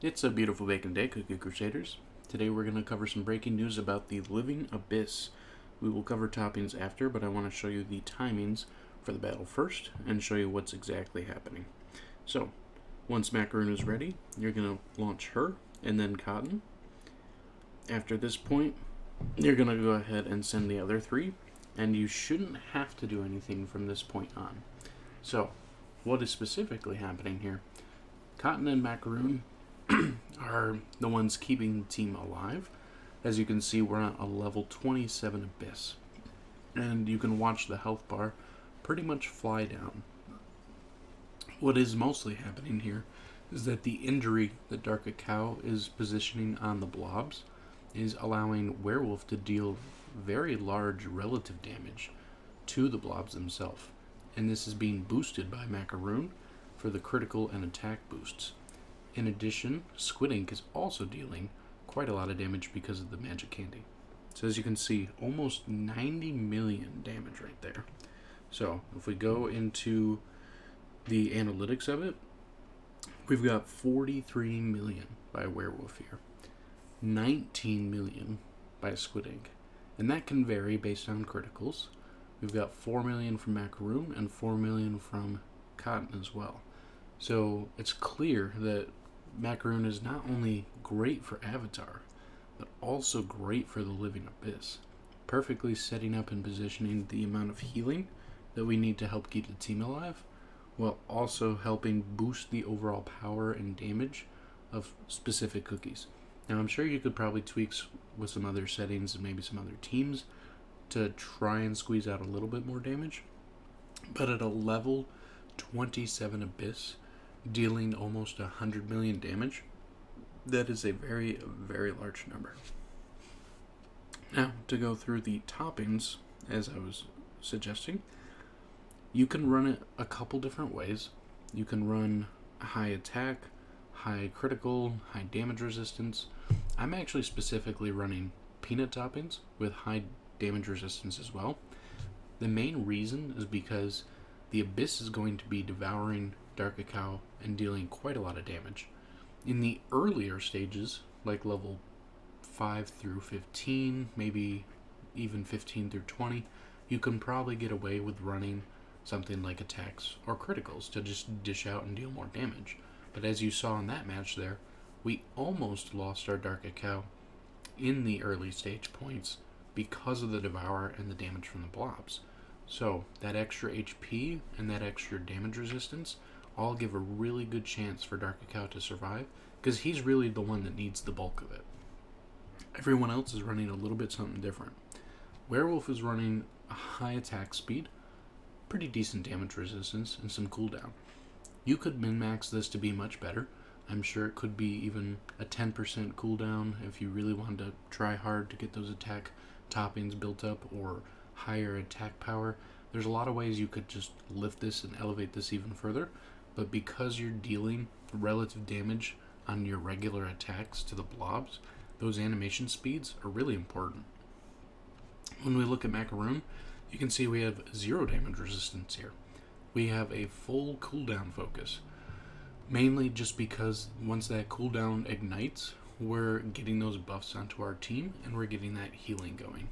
It's a beautiful vacant day, Cookie Crusaders. Today we're going to cover some breaking news about the Living Abyss. We will cover toppings after, but I want to show you the timings for the battle first and show you what's exactly happening. So, once Macaron is ready, you're going to launch her and then Cotton. After this point, you're going to go ahead and send the other three, and you shouldn't have to do anything from this point on. So, what is specifically happening here? Cotton and Macaron are the ones keeping the team alive. As you can see, we're on a level 27 Abyss. And you can watch the health bar pretty much fly down. What is mostly happening here is that the injury that Dark Cacao is positioning on the blobs is allowing WereWolf to deal very large relative damage to the blobs themselves. And this is being boosted by Macaron for the critical and attack boosts. In addition, Squid Ink is also dealing quite a lot of damage because of the magic candy. So as you can see, almost 90 million damage right there. So if we go into the analytics of it, we've got 43 million by WereWolf here, 19 million by Squid Ink, and that can vary based on criticals. We've got 4 million from Macaron and 4 million from Cotton as well. So it's clear that Macaron is not only great for Avatar, but also great for the Living Abyss, perfectly setting up and positioning the amount of healing that we need to help keep the team alive, while also helping boost the overall power and damage of specific cookies. Now I'm sure you could probably tweak with some other settings and maybe some other teams to try and squeeze out a little bit more damage, but at a level 27 Abyss, dealing almost 100 million damage, that is a very, very large number. Now, to go through the toppings, as I was suggesting, you can run it a couple different ways. You can run high attack, high critical, high damage resistance. I'm actually specifically running peanut toppings with high damage resistance as well. The main reason is because the Abyss is going to be devouring Dark Cacao and dealing quite a lot of damage. In the earlier stages, like level 5 through 15, maybe even 15 through 20, you can probably get away with running something like attacks or criticals to just dish out and deal more damage. But as you saw in that match there, we almost lost our Dark Cacao in the early stage points because of the Devourer and the damage from the blobs. So that extra HP and that extra damage resistance all give a really good chance for Dark Cacao to survive, because he's really the one that needs the bulk of it. Everyone else is running a little bit something different. WereWolf is running a high attack speed, pretty decent damage resistance, and some cooldown. You could min-max this to be much better. I'm sure it could be even a 10% cooldown if you really wanted to try hard to get those attack toppings built up, or higher attack power. There's a lot of ways you could just lift this and elevate this even further, but because you're dealing relative damage on your regular attacks to the blobs, those animation speeds are really important. When we look at Macaron, you can see we have 0 damage resistance here. We have a full cooldown focus, mainly just because once that cooldown ignites, we're getting those buffs onto our team and we're getting that healing going.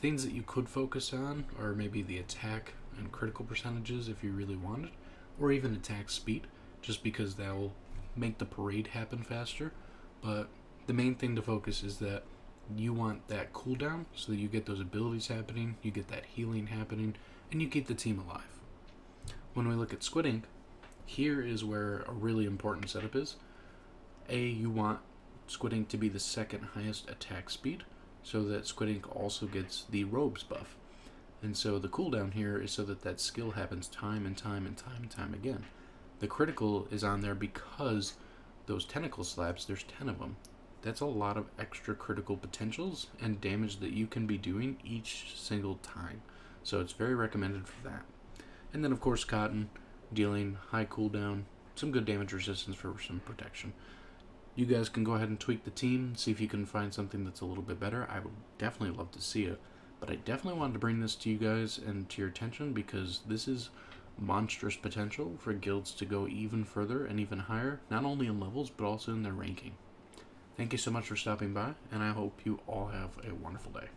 Things that you could focus on are maybe the attack and critical percentages if you really wanted, or even attack speed, just because that will make the parade happen faster. But the main thing to focus is that you want that cooldown so that you get those abilities happening, you get that healing happening, and you keep the team alive. When we look at Squid Ink, here is where a really important setup is. You want Squid Ink to be the second highest attack speed, so that Squid Ink also gets the robes buff. And so the cooldown here is so that that skill happens time and time and time and time again. The critical is on there because those tentacle slabs, there's 10 of them. That's a lot of extra critical potentials and damage that you can be doing each single time. So it's very recommended for that. And then of course Cotton, dealing high cooldown, some good damage resistance for some protection. You guys can go ahead and tweak the team, see if you can find something that's a little bit better. I would definitely love to see it. But I definitely wanted to bring this to you guys and to your attention, because this is monstrous potential for guilds to go even further and even higher, not only in levels but also in their ranking. Thank you so much for stopping by, and I hope you all have a wonderful day.